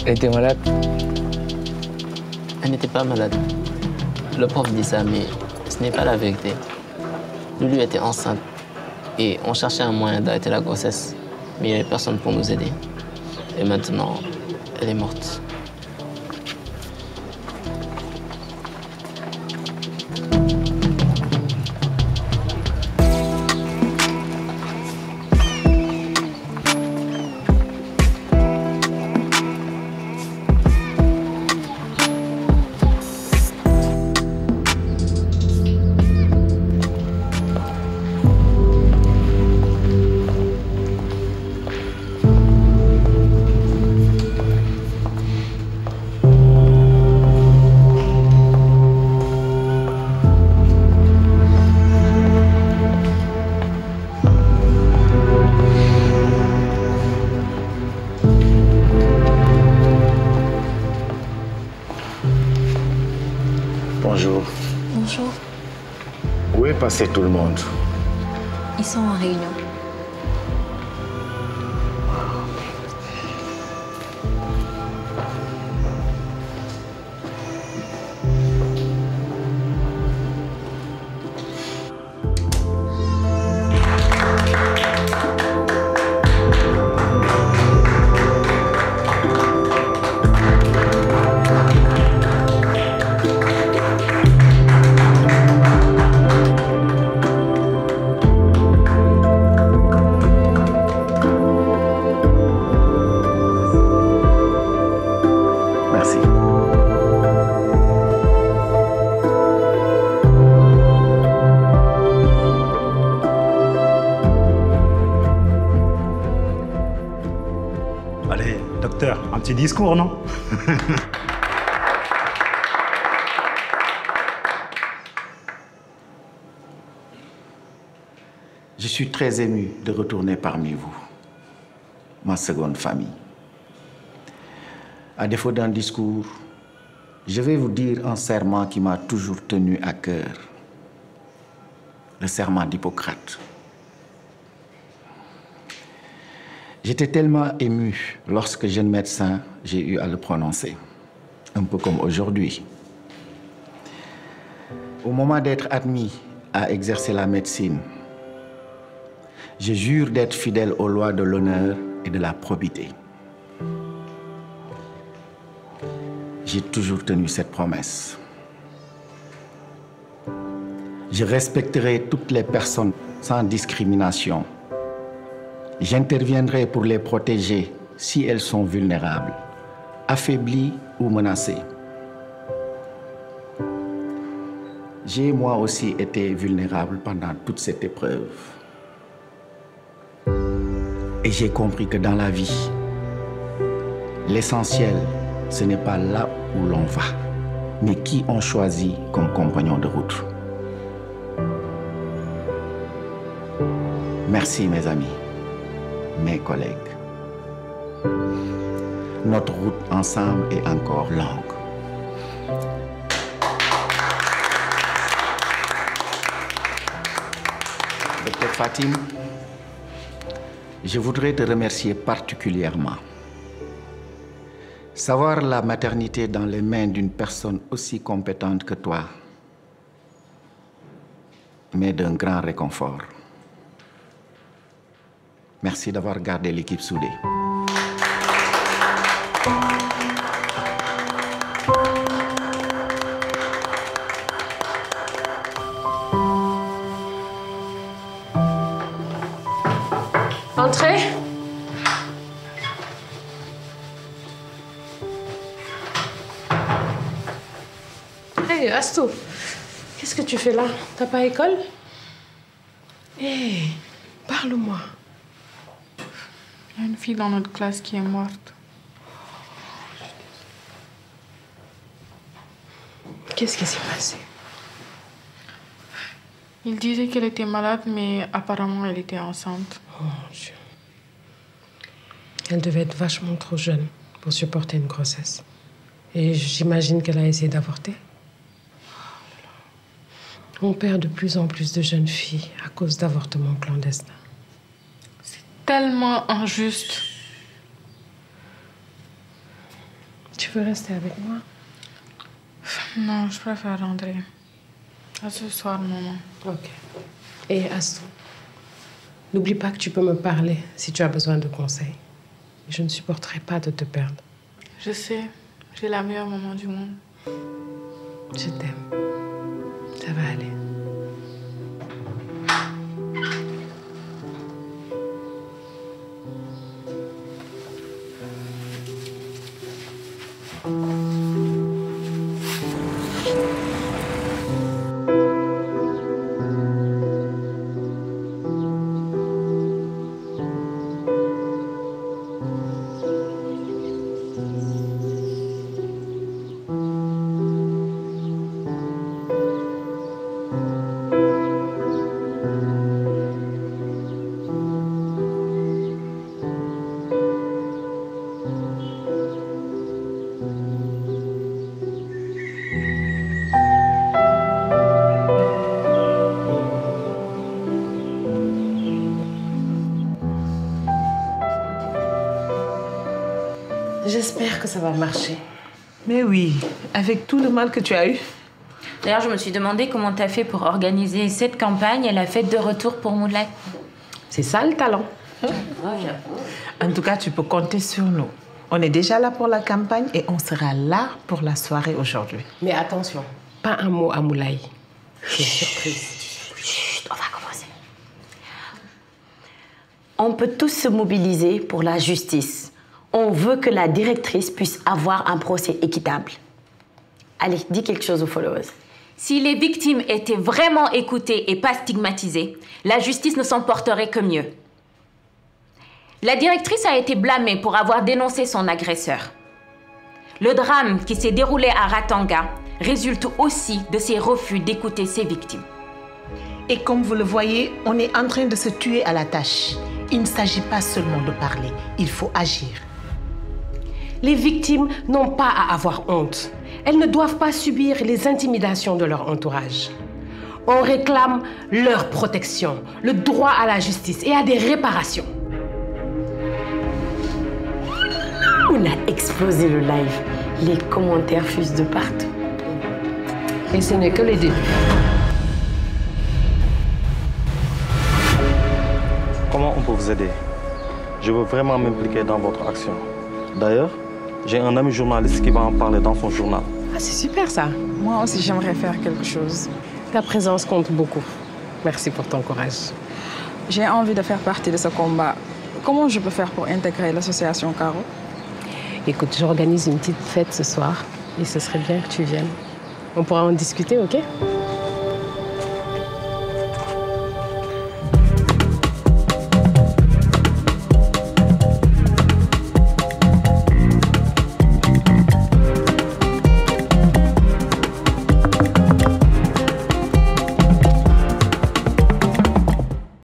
Elle était malade? Elle n'était pas malade. Le prof dit ça, mais ce n'est pas la vérité. Loulou était enceinte et on cherchait un moyen d'arrêter la grossesse, mais il n'y avait personne pour nous aider. Et maintenant, elle est morte. Bonjour. Bonjour. Où est passé tout le monde? Ils sont en réunion. Merci. Allez, docteur, un petit discours, non? Je suis très ému de retourner parmi vous, ma seconde famille. À défaut d'un discours, je vais vous dire un serment qui m'a toujours tenu à cœur. Le serment d'Hippocrate. J'étais tellement ému lorsque jeune médecin, j'ai eu à le prononcer. Un peu comme aujourd'hui. Au moment d'être admis à exercer la médecine, je jure d'être fidèle aux lois de l'honneur et de la probité. J'ai toujours tenu cette promesse. Je respecterai toutes les personnes sans discrimination. J'interviendrai pour les protéger si elles sont vulnérables, affaiblies ou menacées. J'ai moi aussi été vulnérable pendant toute cette épreuve. Et j'ai compris que dans la vie, l'essentiel, ce n'est pas là où l'on va, mais qui on choisit comme compagnon de route. Merci mes amis, mes collègues. Notre route ensemble est encore longue. Docteur Fatim, je voudrais te remercier particulièrement. Savoir la maternité dans les mains d'une personne aussi compétente que toi m'est d'un grand réconfort. Merci d'avoir gardé l'équipe soudée. Entrez. Hey, Astou, qu'est-ce que tu fais là? T'as pas école? Hé, parle-moi. Il y a une fille dans notre classe qui est morte. Qu'est-ce qui s'est passé? Il disait qu'elle était malade, mais apparemment elle était enceinte. Oh mon Dieu. Elle devait être vachement trop jeune pour supporter une grossesse. Et j'imagine qu'elle a essayé d'avorter. On perd de plus en plus de jeunes filles à cause d'avortements clandestins. C'est tellement injuste. veux rester avec moi? Non, je préfère rentrer. À ce soir, maman. Ok. Et Astou, n'oublie pas que tu peux me parler si tu as besoin de conseils. Je ne supporterai pas de te perdre. Je sais, j'ai la meilleure maman du monde. Je t'aime. Ça va aller. J'espère que ça va marcher. Mais oui, avec tout le mal que tu as eu. D'ailleurs, je me suis demandé comment tu as fait pour organiser cette campagne et la fête de retour pour Moulay. C'est ça le talent. En tout cas, tu peux compter sur nous. On est déjà là pour la campagne et on sera là pour la soirée aujourd'hui. Mais attention, pas un mot à Moulay. C'est une surprise. Chut, on va commencer. On peut tous se mobiliser pour la justice. On veut que la directrice puisse avoir un procès équitable. Allez, dis quelque chose aux followers. Si les victimes étaient vraiment écoutées et pas stigmatisées, la justice ne s'en porterait que mieux. La directrice a été blâmée pour avoir dénoncé son agresseur. Le drame qui s'est déroulé à Ratanga résulte aussi de ses refus d'écouter ses victimes. Et comme vous le voyez, on est en train de se tuer à la tâche. Il ne s'agit pas seulement de parler, il faut agir. Les victimes n'ont pas à avoir honte. Elles ne doivent pas subir les intimidations de leur entourage. On réclame leur protection, le droit à la justice et à des réparations. On a explosé le live. Les commentaires fusent de partout. Et ce n'est que les débuts. Comment on peut vous aider? Je veux vraiment m'impliquer dans votre action. D'ailleurs, j'ai un ami journaliste qui va en parler dans son journal. Ah, c'est super ça. Moi aussi, j'aimerais faire quelque chose. Ta présence compte beaucoup. Merci pour ton courage. J'ai envie de faire partie de ce combat. Comment je peux faire pour intégrer l'association Caro? Écoute, j'organise une petite fête ce soir et ce serait bien que tu viennes. On pourra en discuter, ok?